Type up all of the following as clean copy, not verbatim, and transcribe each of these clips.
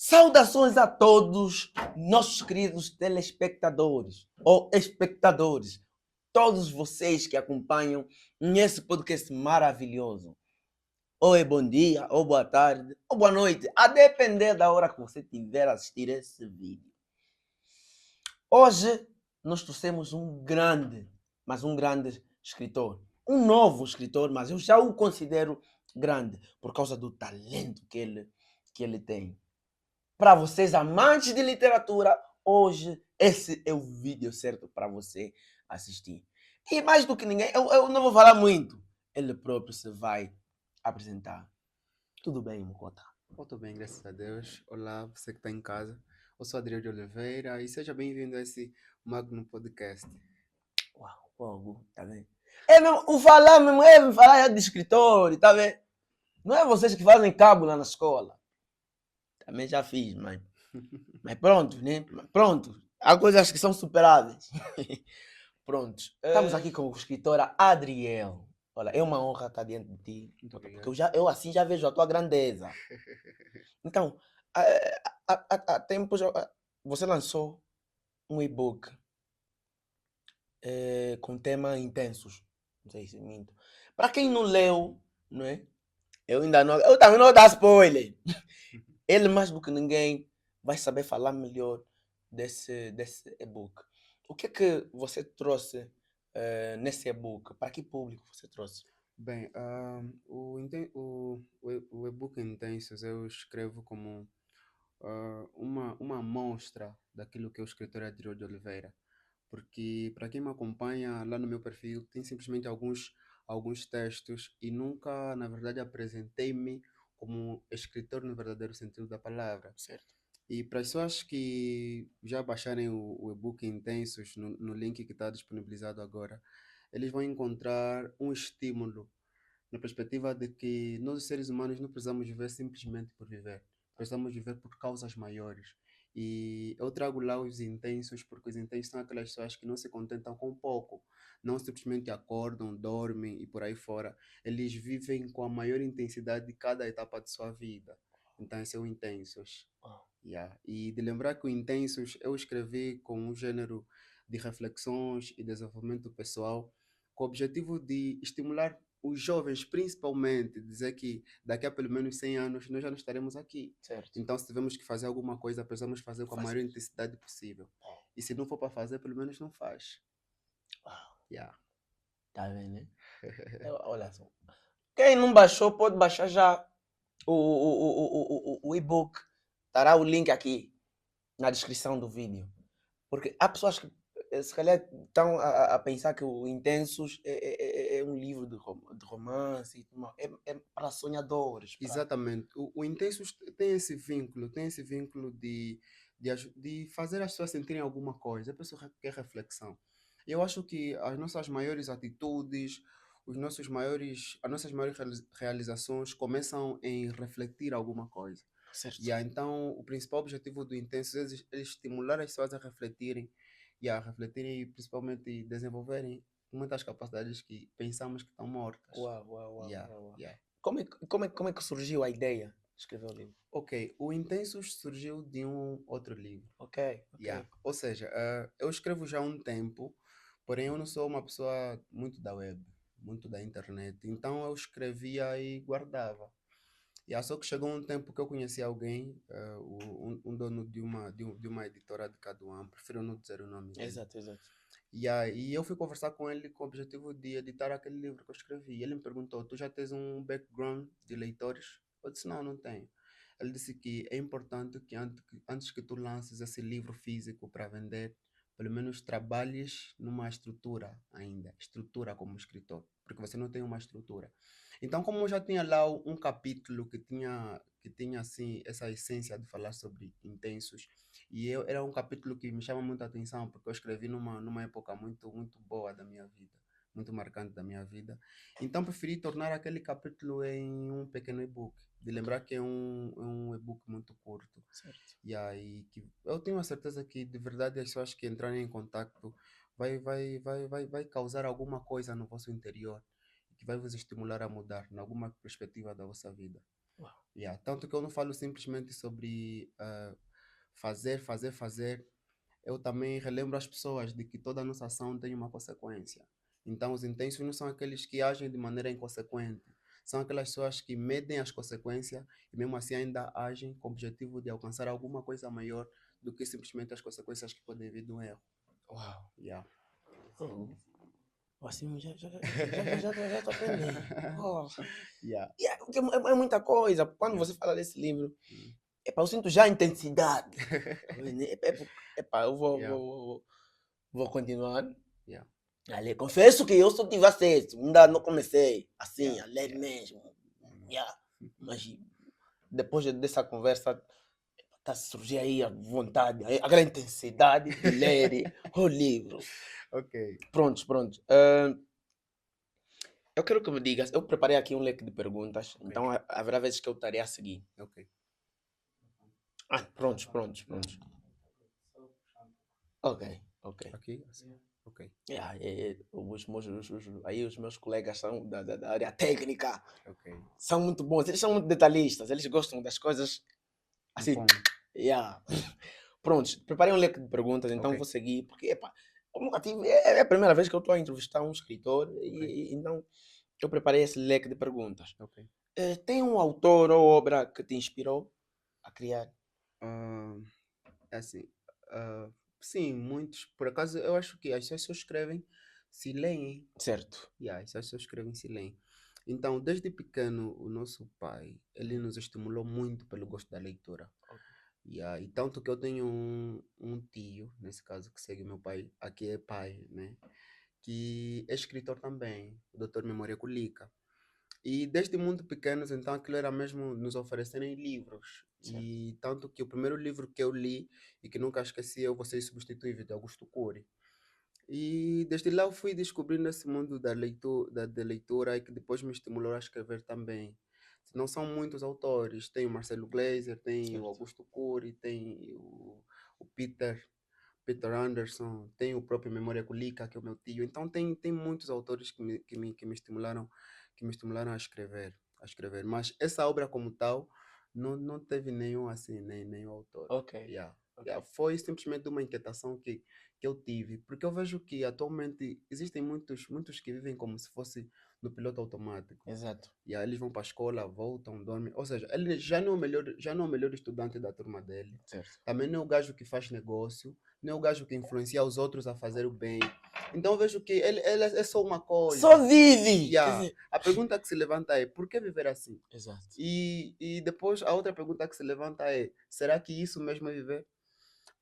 Saudações a todos, nossos queridos telespectadores ou espectadores, todos vocês que acompanham nesse podcast maravilhoso. Ou é bom dia, ou boa tarde, ou boa noite, a depender da hora que você tiver a assistir esse vídeo. Hoje nós trouxemos um grande escritor. Um novo escritor, mas eu já o considero grande por causa do talento que ele tem. Para vocês amantes de literatura, hoje esse é o vídeo certo para você assistir. E mais do que ninguém, eu não vou falar muito. Ele próprio se vai apresentar. Tudo bem, Mocota? Tô bem, graças a Deus. Olá, você que está em casa. Eu sou Adriano de Oliveira e seja bem-vindo a esse Magno Podcast. Uau, fogo, tá vendo? É mesmo, o falar mesmo, é falar de escritor, tá vendo? Não é vocês que fazem cábula na escola. Também já fiz, mas pronto, né? Pronto. Há coisas que são superáveis. Prontos. Estamos aqui com a escritora Adriel. Olha, é uma honra estar diante de ti, Muito porque obrigado. eu assim já vejo a tua grandeza. Então, há tempos você lançou um e-book com tema intensos. Não sei se minto. Para quem não leu, não é? Eu também não vou dar spoiler. Ele mais do que ninguém vai saber falar melhor desse e-book. O que é que você trouxe nesse e-book? Para que público você trouxe? Bem, o e-book Intensos eu escrevo como uma amostra daquilo que é o escritor Adriano de Oliveira. Porque, para quem me acompanha lá no meu perfil, tem simplesmente alguns textos e nunca, na verdade, apresentei-me como escritor no verdadeiro sentido da palavra. Certo. E para as pessoas que já baixarem o e-book Intensos no link que está disponibilizado agora, eles vão encontrar um estímulo na perspectiva de que nós, os seres humanos, não precisamos viver simplesmente por viver, precisamos viver por causas maiores. E eu trago lá os intensos, porque os intensos são aquelas pessoas que não se contentam com pouco, não simplesmente acordam, dormem e por aí fora. Eles vivem com a maior intensidade de cada etapa de sua vida. Então, esses são intensos. Uau. Yeah. E de lembrar que o Intensos eu escrevi com um gênero de reflexões e desenvolvimento pessoal, com o objetivo de estimular os jovens, principalmente, dizer que daqui a pelo menos 100 anos nós já não estaremos aqui. Certo. Então, se tivermos que fazer alguma coisa, precisamos fazer com a maior Fazer. intensidade possível. Oh, E se não for para fazer, pelo menos não faz. uau. Yeah. Tá vendo, né? Olha só. Quem não baixou, pode baixar já o e-book. Estará o link aqui na descrição do vídeo. Porque há pessoas que se calhar estão a pensar que o Intensos é um livro de romance, e tudo mais. É para sonhadores. Exatamente. O Intensos tem esse vínculo de fazer as pessoas sentirem alguma coisa. A pessoa quer reflexão. Eu acho que as nossas maiores atitudes, as nossas maiores realizações começam em refletir alguma coisa. Certo. E aí, então, o principal objetivo do Intensos é estimular as pessoas a refletirem e principalmente desenvolverem muitas capacidades que pensamos que estão mortas. Uau, uau, uau, Yeah, uau, uau. yeah. Como é que surgiu a ideia de escrever o livro? Ok, o Intensos surgiu de um outro livro. Ok, ok. Yeah. Ou seja, eu escrevo já há um tempo, porém eu não sou uma pessoa muito da web, muito da internet. Então eu escrevia e guardava. Yeah, só que chegou um tempo que eu conheci alguém, um dono de uma editora de Caduan, prefiro não dizer o nome dele. Exato, exato. E aí eu fui conversar com ele com o objetivo de editar aquele livro que eu escrevi. E ele me perguntou: Tu já tens um background de leitores? Eu disse: Não, não tenho. Ele disse que é importante que antes que tu lances esse livro físico para vender, pelo menos trabalhes numa estrutura ainda, estrutura como escritor, porque você não tem uma estrutura. Então, como eu já tinha lá um capítulo que tinha assim essa essência de falar sobre intensos, era um capítulo que me chama muita atenção, porque eu escrevi numa época muito boa da minha vida, muito marcante da minha vida. Então preferi tornar aquele capítulo em um pequeno e-book, de Ok, lembrar que é um e-book muito curto. certo. E aí que eu tenho a certeza que de verdade as pessoas que entrarem em contato vai causar alguma coisa no vosso interior, que vai vos estimular a mudar, em alguma perspectiva da vossa vida. Uau. Yeah. Tanto que eu não falo simplesmente sobre fazer. Eu também relembro as pessoas de que toda a nossa ação tem uma consequência. Então, os intensos não são aqueles que agem de maneira inconsequente. São aquelas pessoas que medem as consequências e, mesmo assim, ainda agem com o objetivo de alcançar alguma coisa maior do que simplesmente as consequências que podem vir de um erro. Uau. Yeah. Oh, assim, já tô aprendendo. Oh. Yeah. Yeah, porque é muita coisa. Quando Yeah. você fala desse livro, Mm. epa, eu sinto já a intensidade. Tá vendo? Epa, eu Yeah. vou continuar Yeah. a ler. Confesso que eu só tive acesso, ainda não comecei assim Yeah. a ler Yeah. mesmo. Mm. Yeah. Mas depois dessa conversa, está a surgir aí a vontade, aquela intensidade de ler o livro. Ok. Prontos, prontos. Eu quero que me digas, eu preparei aqui um leque de perguntas, Ok. então haverá vezes que eu estarei a seguir. Ok. Prontos. Ok, ok. Aqui? Assim. Ok. Yeah, aí os meus colegas são da área técnica, Ok. são muito bons, eles são muito detalhistas, eles gostam das coisas No assim. ponto. Yeah. Prontos, preparei um leque de perguntas, então Ok. vou seguir, porque epa, eu nunca tive, é a primeira vez que eu estou a entrevistar um escritor, Ok. então eu preparei esse leque de perguntas. Ok. Tem um autor ou obra que te inspirou a criar? Ah, é assim. ah, sim, muitos. Por acaso, eu acho que as pessoas só escrevem se leem. Certo. Yeah, as pessoas só escrevem se leem. Então, desde pequeno, o nosso pai, ele nos estimulou muito pelo gosto da leitura. Yeah, e tanto que eu tenho um tio, nesse caso, que segue meu pai, aqui é pai, né? Que é escritor também, o Dr. Memória Culica. E desde muito pequenos, então, aquilo era mesmo nos oferecerem livros. Certo. E tanto que o primeiro livro que eu li e que nunca esqueci é o Você é Substituível, de Augusto Cury. E desde lá eu fui descobrindo esse mundo da leitura e que depois me estimulou a escrever também. Não são muitos autores, tem o Marcelo Gleiser, tem o Certo. Augusto Cury, tem o Peter Anderson, tem o próprio Memória Culica, que é o meu tio. Então tem muitos autores que me estimularam a escrever. Mas essa obra como tal não teve nenhum assim, nenhum autor. Ok, Yeah. ok. Yeah. Foi simplesmente uma inquietação que eu tive, porque eu vejo que atualmente existem muitos que vivem como se fosse no piloto automático. Exato. E aí eles vão para a escola, voltam, dormem. Ou seja, ele já não é o melhor estudante da turma dele. Certo. Também não é o gajo que faz negócio, não é o gajo que influencia os outros a fazer o bem. Então eu vejo que ele é só uma Só coisa. vive! Quer Yeah. dizer, A pergunta que se levanta é, por que viver assim? exato. E depois a outra pergunta que se levanta é, será que isso mesmo é viver?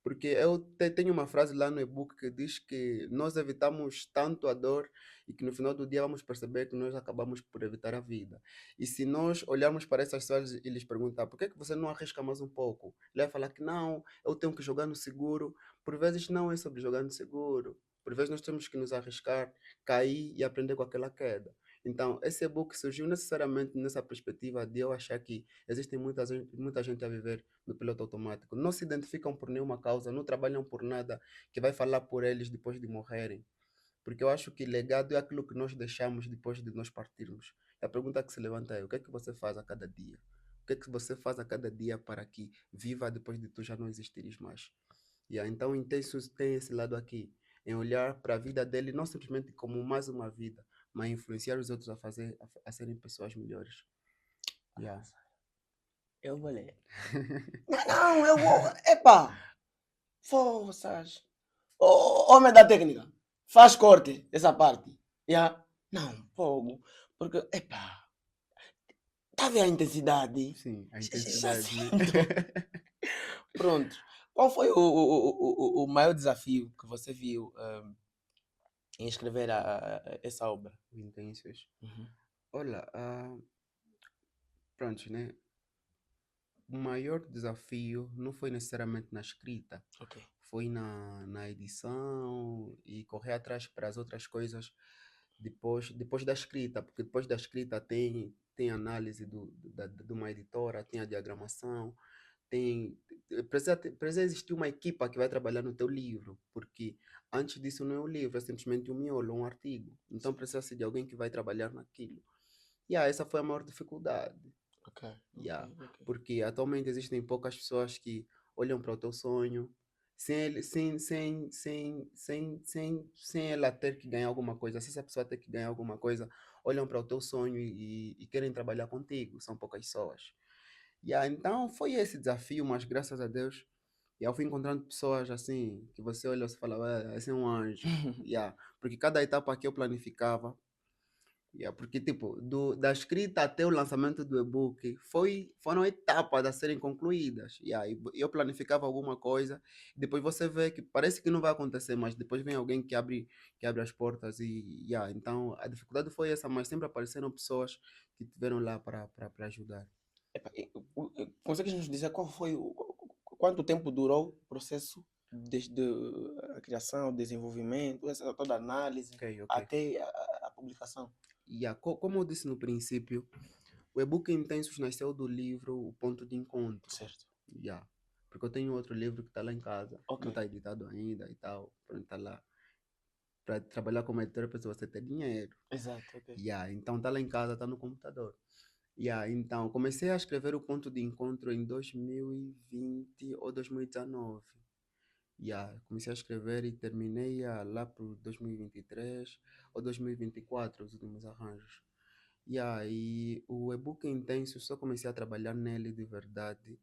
Porque eu tenho uma frase lá no e-book que diz que nós evitamos tanto a dor e que no final do dia vamos perceber que nós acabamos por evitar a vida. E se nós olharmos para essas pessoas e lhes perguntar por que você não arrisca mais um pouco? Ele vai falar que não, eu tenho que jogar no seguro. Por vezes não é sobre jogar no seguro. Por vezes nós temos que nos arriscar, cair e aprender com aquela queda. Então, esse e-book surgiu necessariamente nessa perspectiva de eu achar que existem muita gente a viver no piloto automático. Não se identificam por nenhuma causa, não trabalham por nada que vai falar por eles depois de morrerem. Porque eu acho que legado é aquilo que nós deixamos depois de nós partirmos. E a pergunta que se levanta é: o que é que você faz a cada dia? O que é que você faz a cada dia para que viva depois de tu já não existires mais? Então, Intensos tem esse lado aqui, em olhar para a vida dele não simplesmente como mais uma vida, mas influenciar os outros a serem pessoas melhores. Yeah. Eu vou ler. Não, eu vou. Epa! Forças. Homem da técnica. Faz corte essa parte. Yeah? Não, fogo. Porque, epa, tá vendo a intensidade? Sim, a Já intensidade, né? sinto. Pronto. Qual foi o maior desafio que você viu em escrever essa obra? Intensos. Uhum. Olha, pronto, né? O maior desafio não foi necessariamente na escrita, Ok. foi na edição e correr atrás para as outras coisas depois da escrita, porque depois da escrita tem análise de uma editora, tem a diagramação, precisa existir uma equipa que vai trabalhar no teu livro, porque antes disso não é um livro, é simplesmente um miolo, um artigo. Então precisa-se de alguém que vai trabalhar naquilo. Essa foi a maior dificuldade. Ok, Yeah. ok. Porque atualmente existem poucas pessoas que olham para o teu sonho sem ela ter que ganhar alguma coisa. Se essa pessoa ter que ganhar alguma coisa, olham para o teu sonho e querem trabalhar contigo. São poucas pessoas. Yeah, então foi esse desafio, mas graças a Deus, eu fui encontrando pessoas assim, que você olha e fala, esse é um anjo. Yeah, porque cada etapa que eu planificava, yeah, porque, tipo, da escrita até o lançamento do e-book, foram etapas a serem concluídas. Yeah, e eu planificava alguma coisa, depois você vê que parece que não vai acontecer, mas depois vem alguém que abre as portas. Yeah, então, a dificuldade foi essa, mas sempre apareceram pessoas que estiveram lá para ajudar. Epa, consegues nos dizer quanto tempo durou o processo desde a criação, o desenvolvimento, essa toda a análise, Ok, ok. até a publicação? Yeah, como eu disse no princípio, o e-book Intensos nasceu do livro O Ponto de Encontro. Certo. Yeah. Porque eu tenho outro livro que está lá em casa, Ok. não está editado ainda e tal, pronto, está lá. Para trabalhar como editor, precisa você ter dinheiro. Exato, ok. Yeah. Então está lá em casa, está no computador. Yeah. Então comecei a escrever O Ponto de Encontro em 2020 ou 2019. Yeah. Comecei a escrever e terminei lá por 2023 ou 2024, os últimos arranjos. Yeah, e o e-book Intenso, só comecei a trabalhar nele de verdade.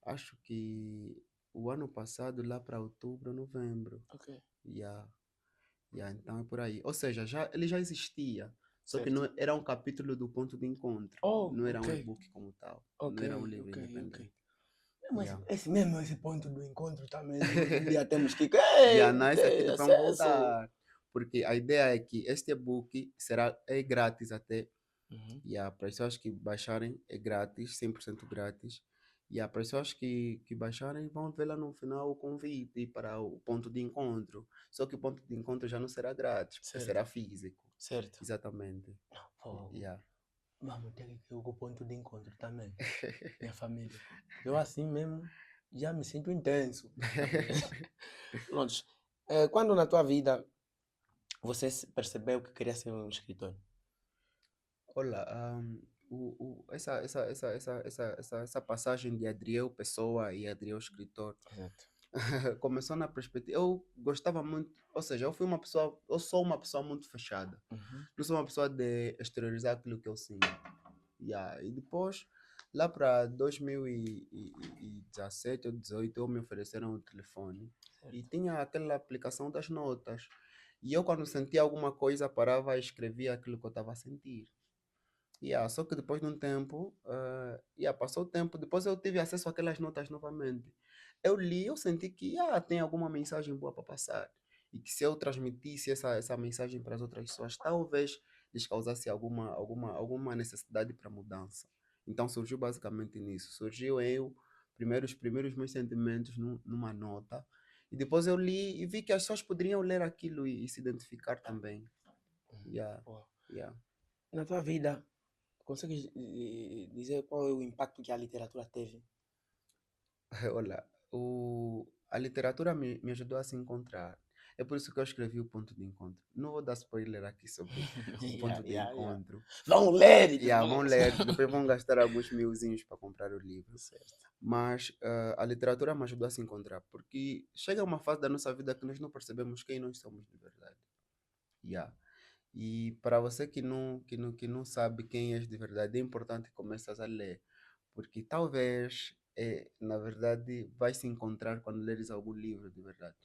Acho que o ano passado, lá para outubro, novembro. Ok. Yeah, yeah, então é por aí. Ou seja, ele já existia, só que Certo. não era um capítulo do ponto de encontro. Oh, Não era ok. um e-book como tal. Ok, Não era um livro ok, ok. independente. Mas Yeah. esse mesmo, esse ponto do encontro também, um dia temos que Yeah, não, esse aqui ter depois vamos acesso. voltar. Porque a ideia é que este e-book é grátis até. Uhum. Para as pessoas que baixarem é grátis, 100% grátis. Para as pessoas que baixarem vão ver lá no final o convite para o ponto de encontro. Só que o ponto de encontro já não será grátis, porque Certo, será físico. certo. Exatamente. Fogo. Yeah. Vamos ter que ir ao ponto de encontro também, minha família. Eu assim mesmo já me sinto intenso. Prontos. Quando na tua vida você percebeu que queria ser um escritor? Olha, essa passagem de Adriel Pessoa e Adriel Escritor Exato. começou na perspectiva. Eu gostava muito, ou seja, eu sou uma pessoa muito fechada. Uhum. Não sou uma pessoa de exteriorizar aquilo que eu sinto. Yeah. E depois, lá para 2017 ou 2018, me ofereceram um telefone e Certo. tinha aquela aplicação das notas. E eu, quando sentia alguma coisa, parava e escrevia aquilo que eu estava a sentir. Só que depois de um tempo, passou o tempo, depois eu tive acesso àquelas notas novamente. Eu li, eu senti que tem alguma mensagem boa para passar. E que se eu transmitisse essa mensagem para as outras pessoas, talvez lhes causasse alguma necessidade para mudança. Então surgiu basicamente nisso. Surgiu os primeiros meus sentimentos numa nota. E depois eu li e vi que as pessoas poderiam ler aquilo e se identificar também. Yeah, Boa. yeah. Na tua vida, consegues dizer qual é o impacto que a literatura teve? Olha, a literatura me ajudou a se encontrar. É por isso que eu escrevi o ponto de encontro. Não vou dar spoiler aqui sobre o Yeah, ponto de yeah, yeah. encontro. Vão ler e Vão vamos. ler, depois vão gastar alguns milzinhos para comprar o livro. Certo. Mas a literatura me ajudou a se encontrar, porque chega uma fase da nossa vida que nós não percebemos quem nós somos de verdade. Yeah. E para você que não sabe quem és de verdade, é importante que começas a ler, porque talvez, na verdade, vai se encontrar quando leres algum livro de verdade.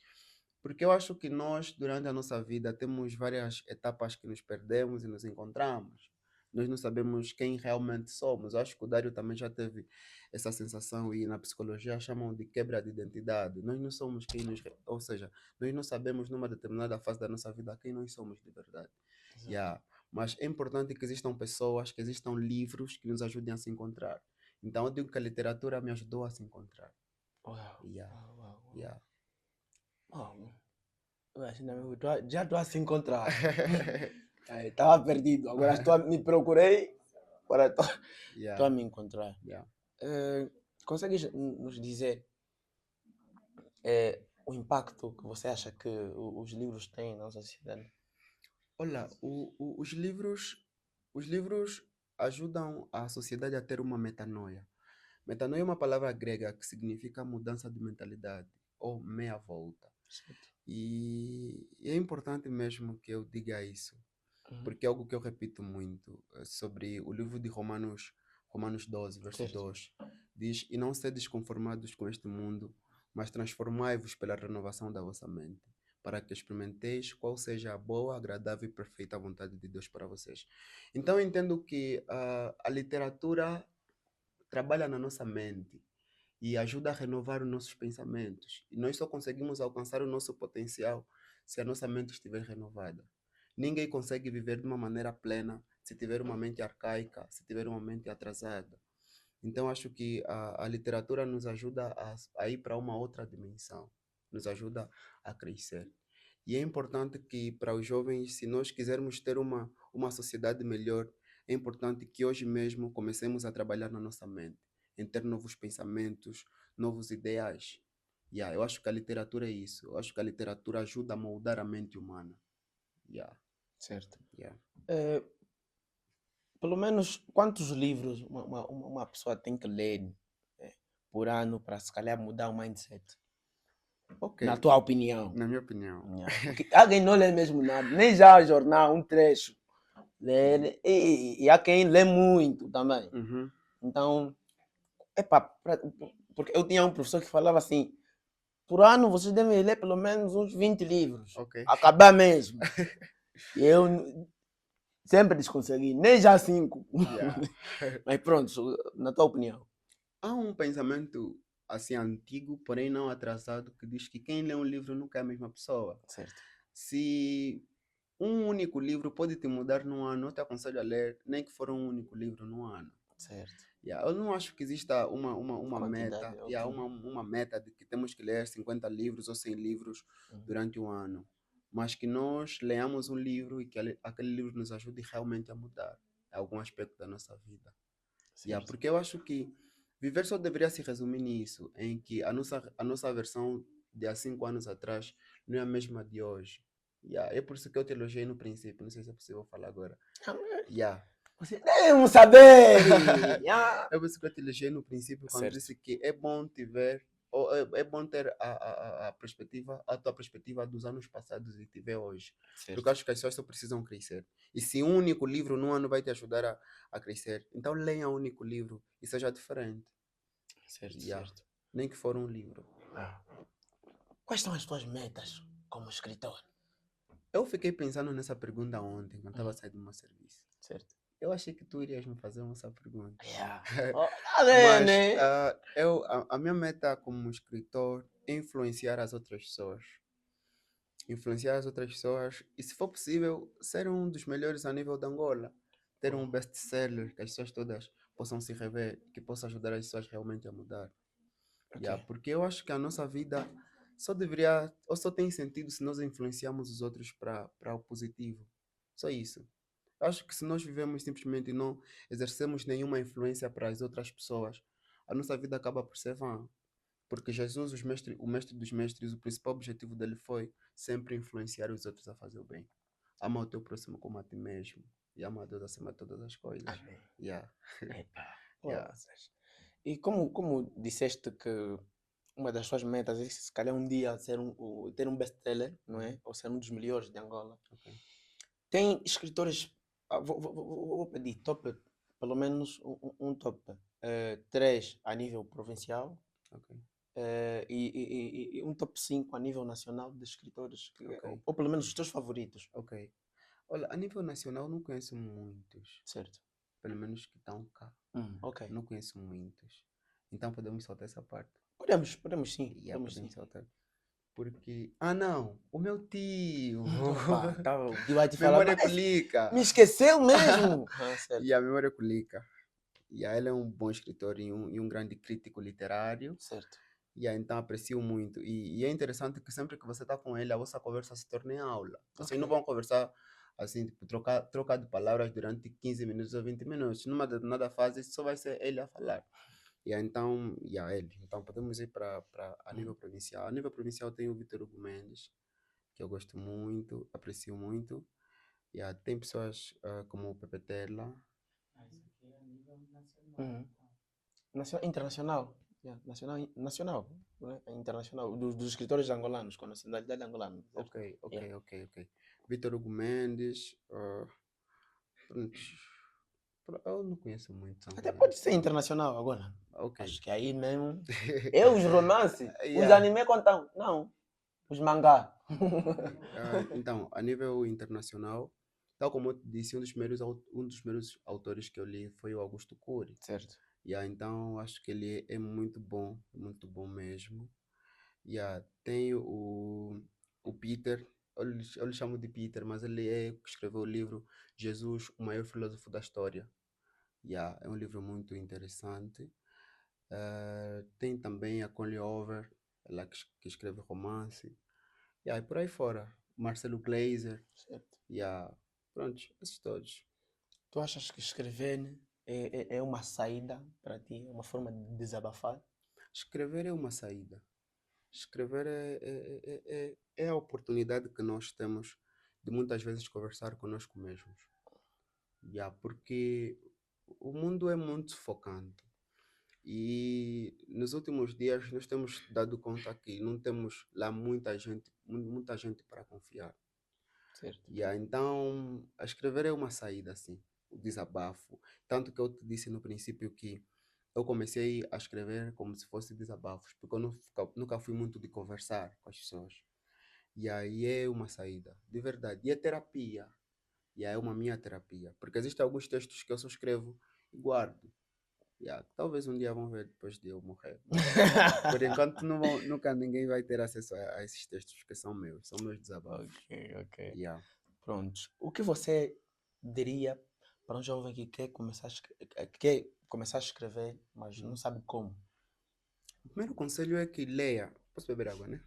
Porque eu acho que nós, durante a nossa vida, temos várias etapas que nos perdemos e nos encontramos. Nós não sabemos quem realmente somos. Eu acho que o Dário também já teve essa sensação e na psicologia chamam de quebra de identidade. Nós não somos quem ou seja, nós não sabemos numa determinada fase da nossa vida quem nós somos de verdade. Exato. Yeah. Mas é importante que existam pessoas, que existam livros que nos ajudem a se encontrar. Então eu digo que a literatura me ajudou a se encontrar. Uau, Yeah. uau, uau, uau. Yeah. Uau, eu acho que já estou a se encontrar. Estava perdido, agora me procurei, agora estou Yeah. a me encontrar. Yeah. Consegues nos dizer o impacto que você acha que os livros têm na sociedade? Olha, os livros ajudam a sociedade a ter uma metanoia. Metanoia é uma palavra grega que significa mudança de mentalidade ou meia volta. Certo. E é importante mesmo que eu diga isso, Uhum. porque é algo que eu repito muito sobre o livro de Romanos, Romanos 12, verso Certo. 2. Diz: E não sedes conformados com este mundo, mas transformai-vos pela renovação da vossa mente, para que experimenteis qual seja a boa, agradável e perfeita vontade de Deus para vocês. Então eu entendo que a literatura trabalha na nossa mente e ajuda a renovar os nossos pensamentos. E nós só conseguimos alcançar o nosso potencial se a nossa mente estiver renovada. Ninguém consegue viver de uma maneira plena se tiver uma mente arcaica, se tiver uma mente atrasada. Então, acho que a literatura nos ajuda a ir para uma outra dimensão, nos ajuda a crescer. E é importante que para os jovens, se nós quisermos ter uma sociedade melhor, é importante que hoje mesmo comecemos a trabalhar na nossa mente, em ter novos pensamentos, novos ideais. Yeah, eu acho que a literatura é isso. Eu acho que a literatura ajuda a moldar a mente humana. Yeah, Certo. yeah. Eh, Pelo menos quantos livros uma pessoa tem que ler por ano para se calhar mudar o mindset? Ok, Na tua opinião. na minha opinião. Yeah. Porque alguém não lê mesmo nada, nem já o jornal, um trecho. Lê, e há quem lê muito também. Uhum, Então, porque eu tinha um professor que falava assim: por ano vocês devem ler pelo menos uns 20 livros. ok. Acabar mesmo. E eu sempre desconsegui, nem já 5. Yeah. Mas pronto, na tua opinião. Há um pensamento assim antigo, porém não atrasado, que diz que quem lê um livro nunca é a mesma pessoa. Certo, Se um único livro pode te mudar num ano, eu te aconselho a ler, nem que for um único livro num ano. certo. Yeah, eu não acho que exista uma Quantidade, meta, yeah, ok. uma meta de que temos que ler 50 livros ou 100 livros Uhum. durante um ano, mas que nós leamos um livro e que aquele livro nos ajude realmente a mudar algum aspecto da nossa vida. Yeah, Certo. porque eu acho que viver só deveria se resumir nisso, em que a nossa versão de há 5 anos atrás não é a mesma de hoje. Yeah, é por isso que eu te elogiei no princípio, não sei se é possível falar agora. Yeah. Você devemos saber! Ah. É por isso que eu te elogiei no princípio quando Certo, disse que é bom te ver, ou é bom ter a perspectiva, a tua perspectiva dos anos passados e te ver hoje. Porque eu certo, acho que as pessoas só precisam crescer. E se um único livro num ano vai te ajudar a crescer, então leia um único livro e seja diferente. certo, Yeah. certo. Nem que for um livro. Ah. Quais são as tuas metas como escritor? Eu fiquei pensando nessa pergunta ontem, quando estava Uhum. saindo do meu serviço. Certo. Eu achei que tu irias me fazer essa pergunta. Yeah. Oh, tá vendo, Mas né? a minha meta como escritor é influenciar as outras pessoas. Influenciar as outras pessoas e, se for possível, ser um dos melhores a nível de Angola. Ter um Oh, best-seller que as pessoas todas possam se rever, que possa ajudar as pessoas realmente a mudar. ok. Yeah, porque eu acho que a nossa vida só deveria, ou só tem sentido se nós influenciarmos os outros para o positivo. Só isso. Eu acho que se nós vivemos simplesmente e não exercemos nenhuma influência para as outras pessoas, a nossa vida acaba por ser vã. Porque Jesus, o mestre dos mestres, o principal objetivo dele foi sempre influenciar os outros a fazer o bem. Ama o teu próximo como a ti mesmo. E ama a Deus acima de todas as coisas. Amém. Yeah, Epa. yeah. Poças. E como disseste que uma das tuas metas é se calhar um dia ser ter um best-seller, não é? Uhum, Ou ser um dos melhores de Angola. ok, Tem escritores, vou pedir top, pelo menos um top 3 a nível provincial ok, e um top 5 a nível nacional de escritores, ok, ou pelo menos os teus favoritos, ok. Olha, a nível nacional não conheço muitos. certo? Pelo menos que estão cá. Ok. Não conheço muitos. Então podemos saltar essa parte. Podemos sim, Yeah, podemos sim. podemos saltar. Porque. Ah, não! O meu tio! Opa, tá, o que vai te falar, Memória mas colica! me esqueceu mesmo. Ah, certo, E a memória colica. E ele é um bom escritor e um grande crítico literário. certo. E então aprecio muito. E é interessante que sempre que você está com ele, a vossa conversa se torna em aula. Ok. Vocês não vão conversar assim, tipo, trocar de palavras durante 15 minutos ou 20 minutos. Numa determinada fase, só vai ser ele a falar. E aí, então, ele. Então podemos ir para a Uhum. nível provincial. A nível provincial tem o Vitor Hugo Mendes, que eu gosto muito, aprecio muito. E aí, tem pessoas como o Pepe Tela, Uhum. Internacional. Yeah, nacional, né? É internacional. Dos escritores angolanos, com nacionalidade angolana. Certo? Ok, ok, Yeah. ok, ok. Vitor Hugo Mendes. Pronto. Eu não conheço muito Até angolanos pode ser também. internacional agora. Ok. Acho que aí mesmo. Eu, os romances, os Yeah. anime contam. Não, os mangá. Então, a nível internacional, tal como eu te disse, um dos primeiros autores que eu li foi o Augusto Cury. Certo. Yeah, então, acho que ele é muito bom mesmo. Yeah, tem o Peter, eu lhe chamo de Peter, mas ele é que escreveu o livro Jesus, o maior filósofo da história. Yeah, é um livro muito interessante. Tem também a Connie Over, ela que escreve romance. Yeah, e por aí fora. Marcelo Gleiser. Certo. Yeah, pronto, esses todos. Tu achas que escrever é uma saída para ti, uma forma de desabafar? Escrever é uma saída. Escrever é a oportunidade que nós temos de muitas vezes conversar conosco mesmos. Yeah, porque o mundo é muito sufocante. E nos últimos dias nós temos dado conta que não temos lá muita gente para confiar. Certo. Yeah, então, a escrever é uma saída, assim, o desabafo. Tanto que eu te disse no princípio que eu comecei a escrever como se fosse desabafos, porque eu nunca fui muito de conversar com as pessoas. E aí é uma saída, de verdade. E é terapia. E aí é uma minha terapia. Porque existem alguns textos que eu só escrevo e guardo. Yeah, talvez um dia vão ver depois de eu morrer. Mas por enquanto nunca ninguém vai ter acesso a esses textos que são meus desabafos. Ok, ok. Yeah. Pronto. O que você diria para um jovem que quer começar a escrever, mas não Uhum. sabe como? O primeiro conselho é que leia. Posso beber água, né?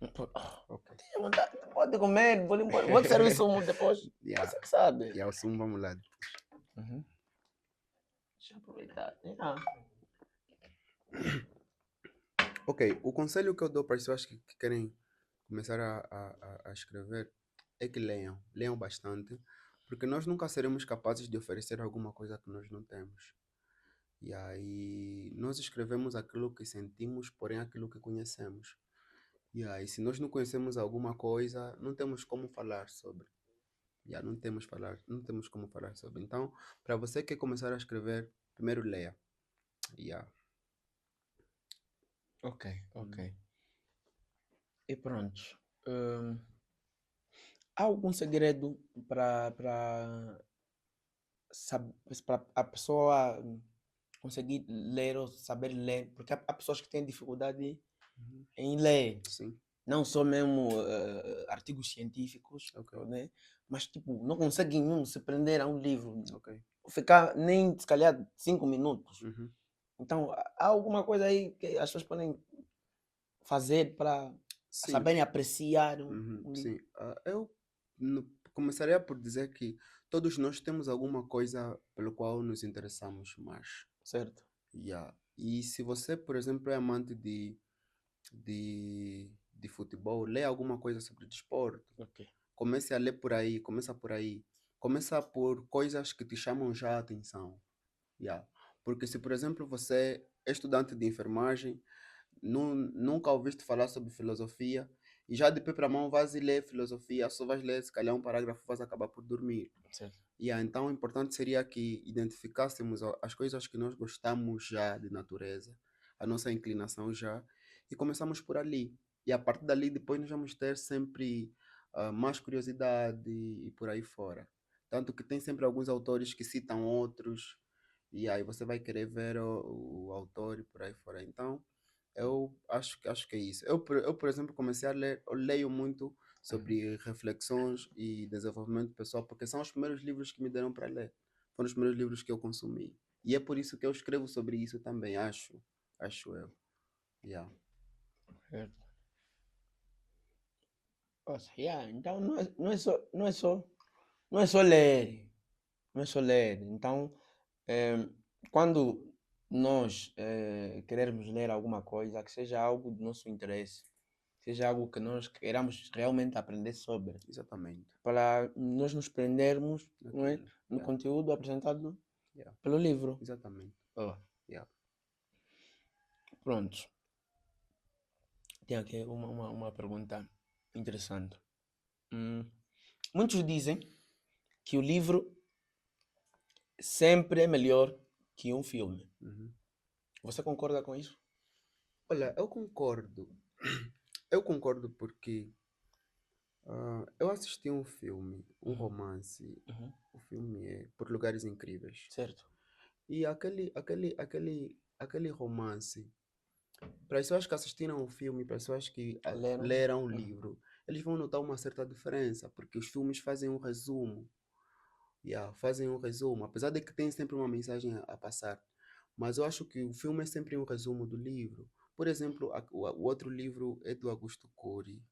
Ok. Tenha vontade, pode comer, vou te servir sumo depois. Yeah, Você que sabe. yeah, o sumo, vamos lá. Uhum. Deixa eu aproveitar. Yeah. Ok, o conselho que eu dou para as pessoas que querem começar a escrever é que leiam. Leiam bastante, porque nós nunca seremos capazes de oferecer alguma coisa que nós não temos. E aí nós escrevemos aquilo que sentimos, porém aquilo que conhecemos. E aí, se nós não conhecemos alguma coisa, não temos como falar sobre. Já não temos como falar sobre. Então, para você que quer começar a escrever, primeiro leia. Yeah. Ok, ok. Hum. E pronto. Hum, há algum segredo para a pessoa conseguir ler ou saber ler? Porque há pessoas que têm dificuldade Uhum. em ler. Sim, Não só mesmo artigos científicos, ok, né? Mas tipo, não conseguem mesmo se prender a um livro. ok. Ficar nem, se calhar, 5 minutos. Uhum. Então, há alguma coisa aí que as pessoas podem fazer para Sim, saberem apreciar um livro? sim. Eu começaria por dizer que todos nós temos alguma coisa pelo qual nos interessamos mais. Certo? Yeah. E se você, por exemplo, é amante de futebol, lê alguma coisa sobre desporto. Ok. Comece a ler por aí, começa por aí. Começa por coisas que te chamam já a atenção. Yeah. Porque se, por exemplo, você é estudante de enfermagem, nunca ouviste falar sobre filosofia, e já de pé para a mão vais e ler filosofia, só vais ler se calhar um parágrafo, vais acabar por dormir. Certo. Yeah, então o importante seria que identificássemos as coisas que nós gostamos já de natureza, a nossa inclinação já, e começamos por ali. E a partir dali depois nós vamos ter sempre mais curiosidade e por aí fora. Tanto que tem sempre alguns autores que citam outros, e aí você vai querer ver o autor e por aí fora. Então, acho que é isso. Eu, por exemplo, comecei a ler, eu leio muito Uhum. sobre reflexões e desenvolvimento pessoal, porque são os primeiros livros que me deram para ler. Foram os primeiros livros que eu consumi. E é por isso que eu escrevo sobre isso também, acho eu. Yeah. Certo. Nossa, yeah, então não é só ler. Não é só ler. Então, quando nós queremos ler alguma coisa, que seja algo do nosso interesse, seja algo que nós queiramos realmente aprender sobre, Exatamente. para nós nos prendermos, não é, Aquilo. no Yeah. conteúdo apresentado Yeah. Pelo livro. Exatamente. Oh, Yeah. pronto. Tenho aqui uma pergunta interessante. Muitos dizem que o livro sempre é melhor que um filme. Uhum. Você concorda com isso? Olha, eu concordo. Eu concordo porque eu assisti um filme, um Uhum, romance. uhum, O filme é Por Lugares Incríveis. certo. E aquele romance, para as pessoas que assistiram o filme, para as pessoas que Leram? leram o Uhum, livro, eles vão notar uma certa diferença, porque os filmes fazem um resumo. Yeah, fazem um resumo, apesar de que tem sempre uma mensagem a passar. Mas eu acho que o filme é sempre um resumo do livro. Por exemplo, o outro livro é do Augusto Cury,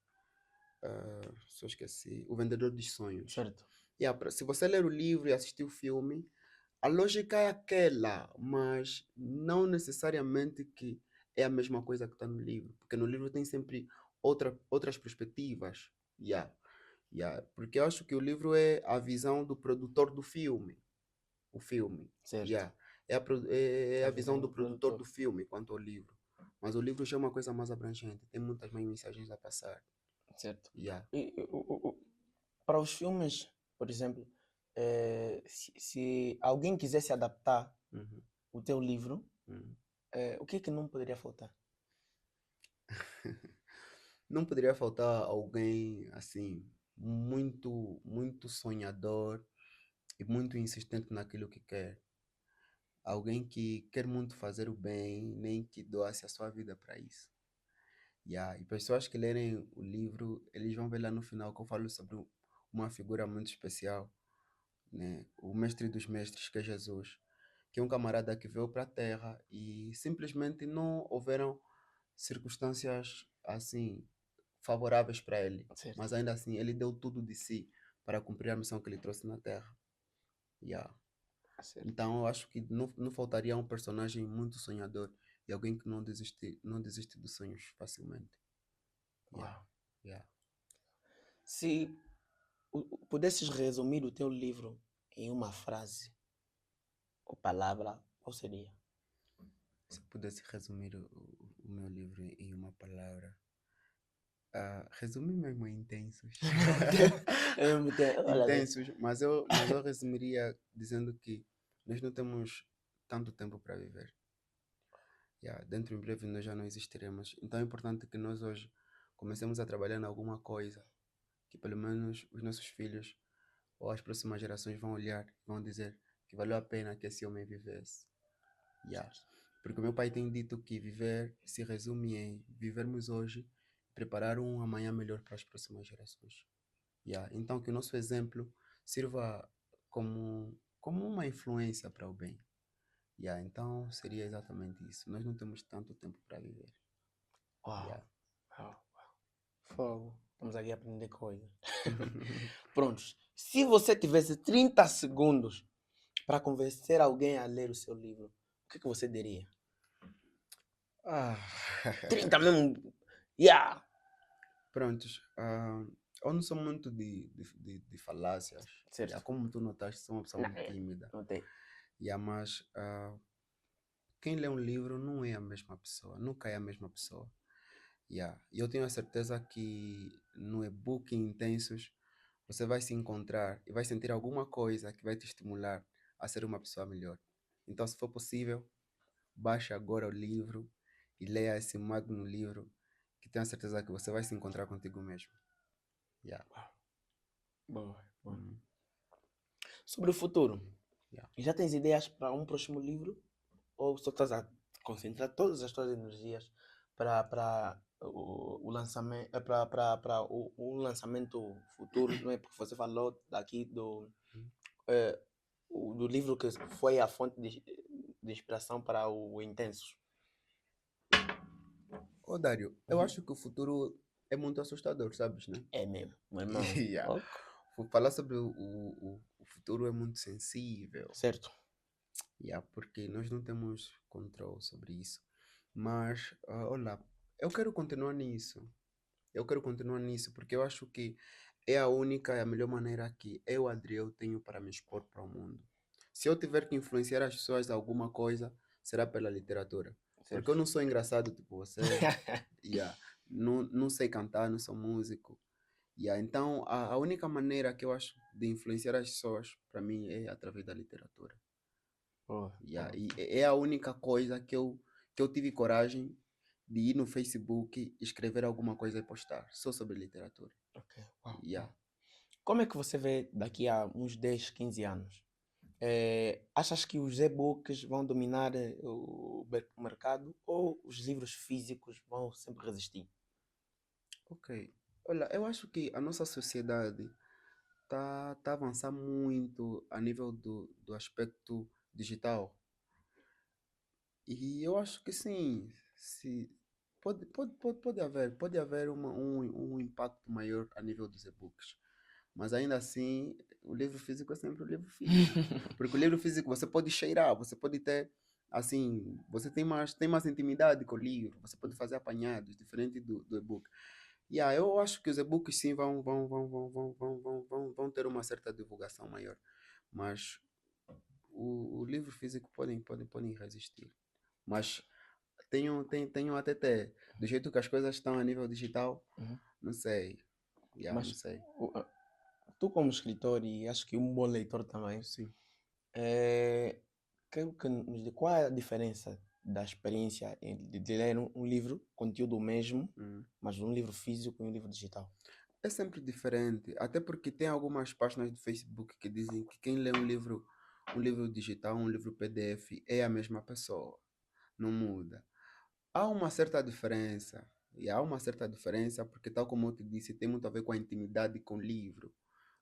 só esqueci, O Vendedor dos Sonhos. certo. Yeah, se você ler o livro e assistir o filme, a lógica é aquela, mas não necessariamente que é a mesma coisa que está no livro, porque no livro tem sempre outras perspectivas. Yeah, yeah, porque eu acho que o livro é a visão do produtor do filme. O filme. Certo. Yeah. É A a visão visão do do produtor produtor. do filme quanto ao livro. Mas o livro já é uma coisa mais abrangente, tem muitas mais mensagens a passar. Certo. Yeah. Para os filmes, por exemplo, se alguém quisesse adaptar Uhum, o teu livro, uhum. o que é que não poderia faltar? Não poderia faltar alguém assim, muito sonhador e muito insistente naquilo que quer. Alguém que quer muito fazer o bem, nem que doasse a sua vida para isso. Yeah. E pessoas que lerem o livro, eles vão ver lá no final que eu falo sobre uma figura muito especial, né? O mestre dos mestres, que é Jesus, que é um camarada que veio para a Terra e simplesmente não houveram circunstâncias assim favoráveis para ele, Certo. mas ainda assim ele deu tudo de si para cumprir a missão que ele trouxe na Terra. Yeah. Certo. Então eu acho que não faltaria um personagem muito sonhador e alguém que não desiste dos sonhos facilmente. Yeah. Uau. Yeah. Se pudesses resumir o teu livro em uma frase ou palavra, qual seria? Se eu pudesse resumir o meu livro em uma palavra, resumir mesmo em intensos. Olha, Intensos, mas eu resumiria dizendo que nós não temos tanto tempo para viver. Yeah, dentro em breve nós já não existiremos. Então é importante que nós hoje comecemos a trabalhar em alguma coisa que pelo menos os nossos filhos ou as próximas gerações vão olhar e vão dizer que valeu a pena que esse homem vivesse. Yeah. Porque o meu pai tem dito que viver se resume em vivermos hoje e preparar um amanhã melhor para as próximas gerações. Yeah. Então, que o nosso exemplo sirva como uma influência para o bem. Yeah. Então, seria exatamente isso. Nós não temos tanto tempo para viver. uau, Yeah. uau, fogo. Estamos aqui a aprender coisas. Prontos. Se você tivesse 30 segundos para convencer alguém a ler o seu livro, o que você diria? Ah. 30 mesmo. Yeah. Prontos. Eu não sou muito de falácias. Yeah. Certo. Como tu notaste, sou uma pessoa Não, muito tímida. notei. Yeah, mas quem lê um livro não é a mesma pessoa, nunca é a mesma pessoa. Yeah. E eu tenho a certeza que no e-book Intensos você vai se encontrar e vai sentir alguma coisa que vai te estimular a ser uma pessoa melhor. Então, se for possível, baixe agora o livro e leia esse magno livro que tenho a certeza que você vai se encontrar contigo mesmo. Yeah. Boa, boa. Uhum. Sobre o futuro, Yeah. já tens ideias para um próximo livro? Ou só estás a concentrar todas as tuas energias para o lançamento, para o lançamento futuro, não é? Porque você falou daqui Uhum. eh, do livro que foi a fonte de inspiração para o Intensos. Ô, Dário, eu Uhum. acho que o futuro é muito assustador, sabes, né? É mesmo, meu irmão. Yeah. Louco. Falar sobre o futuro é muito sensível. Certo. Yeah, porque nós não temos controle sobre isso. Mas, olha, eu quero continuar nisso. Eu quero continuar nisso porque eu acho que é a única e a melhor maneira que eu, Adriel, tenho para me expor para o mundo. se eu tiver que influenciar as pessoas de alguma coisa, será pela literatura. Porque eu Certo. não sou engraçado tipo você, yeah. Não sei cantar, não sou músico. Yeah. Então, a única maneira que eu acho de influenciar as pessoas, para mim, é através da literatura. Boa, Yeah. boa. E é a única coisa que eu tive coragem de ir no Facebook, escrever alguma coisa e postar, só sobre literatura. Ok, uau, Yeah. uau. Como é que você vê daqui a uns 10, 15 anos? Achas que os e-books vão dominar o mercado ou os livros físicos vão sempre resistir? Ok. Olha, eu acho que a nossa sociedade tá a avançar muito a nível do aspecto digital. E eu acho que sim, se, pode haver um impacto maior a nível dos e-books. Mas ainda assim, o livro físico é sempre o livro físico. Porque o livro físico você pode cheirar, você pode ter, assim, você tem mais intimidade com o livro, você pode fazer apanhados, diferente do e-book. Yeah, eu acho que os e-books sim vão ter uma certa divulgação maior. Mas o livro físico podem resistir. Mas tenho ATT. Do jeito que as coisas estão a nível digital, Uhum. não sei. Yeah, não Mas sei. o- a- tu, como escritor e acho que um bom leitor também, Sim. quero que nos diga qual é a diferença da experiência de ler um livro, conteúdo mesmo, Hum. mas um livro físico e um livro digital. É sempre diferente, até porque tem algumas páginas do Facebook que dizem que quem lê um livro digital, um livro PDF, é a mesma pessoa, não muda. Há uma certa diferença, e há uma certa diferença porque, tal como eu te disse, tem muito a ver com a intimidade com o livro.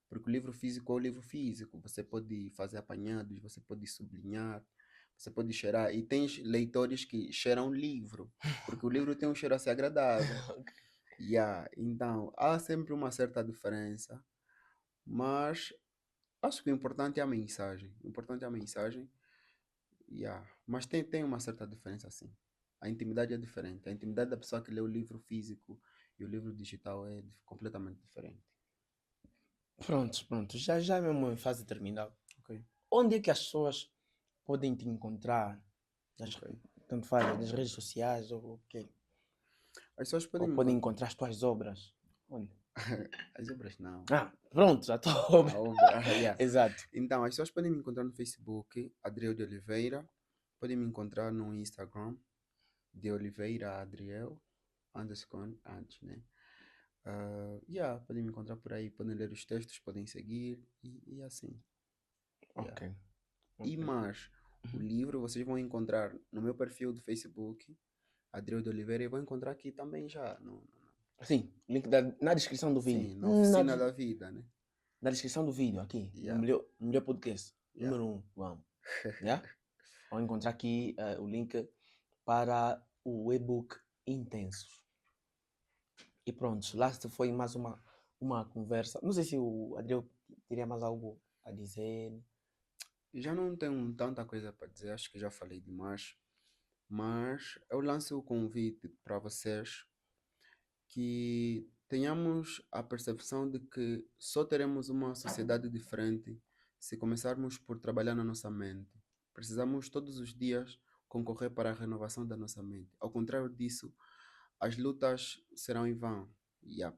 Porque o livro físico é o livro físico, você pode fazer apanhados, você pode sublinhar, você pode cheirar, e tem leitores que cheiram livro, porque o livro tem um cheiro assim agradável. Yeah. Então, há sempre uma certa diferença, mas acho que o importante é a mensagem. O importante é a mensagem, yeah. Mas tem uma certa diferença, sim. A intimidade é diferente. A intimidade da pessoa que lê o livro físico e o livro digital é completamente diferente. Pronto, pronto. Já já mesmo em fase terminal. Ok, Onde é que as pessoas podem te encontrar? Nas, ok. tanto faz, nas redes sociais ou o quê? As pessoas Ou podem me podem encontrar. encontrar as tuas obras? Onde? As obras não. Ah, pronto, já estou. A obra, yeah. Exato. Então, as pessoas podem me encontrar no Facebook, Adriel de Oliveira. Podem me encontrar no Instagram, de Oliveira Adriel, underscore antes, né? Yeah, podem me encontrar por aí, podem ler os textos, podem seguir e assim. Ok, Yeah. E ok. mais, o Uhum. livro vocês vão encontrar no meu perfil do Facebook, Adriel de Oliveira, e vão encontrar aqui também já, Sim, link na descrição do vídeo. sim, na Oficina da Vida, né? Na descrição do vídeo, aqui, Yeah, no melhor podcast, yeah. número 1, vamos. Yeah? Vão encontrar aqui o link para o e-book Intensos. E pronto, lá se foi mais uma conversa. Não sei se o Adriel teria mais algo a dizer. Já não tenho tanta coisa para dizer, acho que já falei demais, mas eu lanço o convite para vocês que tenhamos a percepção de que só teremos uma sociedade diferente se começarmos por trabalhar na nossa mente. Precisamos todos os dias concorrer para a renovação da nossa mente. Ao contrário disso, as lutas serão em vão.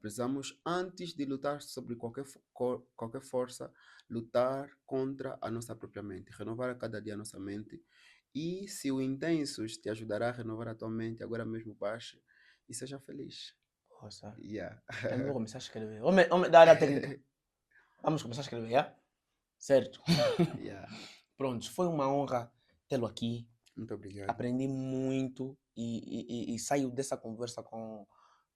Precisamos, antes de lutar sobre qualquer força, lutar contra a nossa própria mente, renovar a cada dia a nossa mente. E se o Intensos te ajudará a renovar a tua mente, agora mesmo baixe e seja feliz. Nossa, Yeah. já me vou começar a escrever. Homem da área técnica. Vamos começar a escrever, já? Certo. Yeah. Pronto, foi uma honra tê-lo aqui. Muito obrigado. Aprendi muito e saio dessa conversa com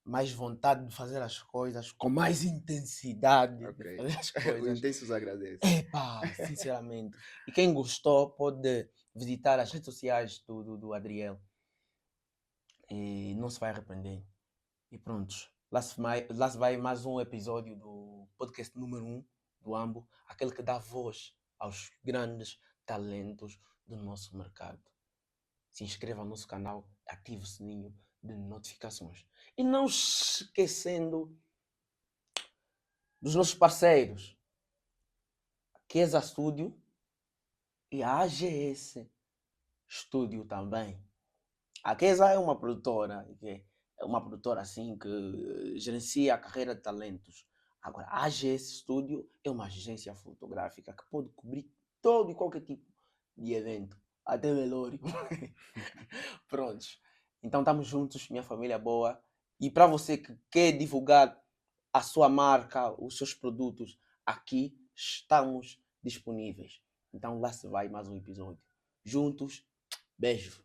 mais vontade de fazer as coisas, com mais intensidade Ok. de fazer as O coisas. Intensos agradece. Epá, sinceramente. E quem gostou pode visitar as redes sociais do Adriel e não se vai arrepender. E pronto, lá se vai mais um episódio do podcast número 1 do Ambo, aquele que dá voz aos grandes talentos do nosso mercado. Se inscreva no nosso canal, ative o sininho de notificações. E não esquecendo dos nossos parceiros, Kesa Studio e a AGS Studio também. A Kesa é uma produtora, é uma produtora assim que gerencia a carreira de talentos. Agora, a AGS Studio é uma agência fotográfica que pode cobrir todo e qualquer tipo de evento, até velório. Prontos. Então estamos juntos, minha família boa. E para você que quer divulgar a sua marca, os seus produtos, aqui estamos disponíveis. Então lá se vai mais um episódio. Juntos, beijo.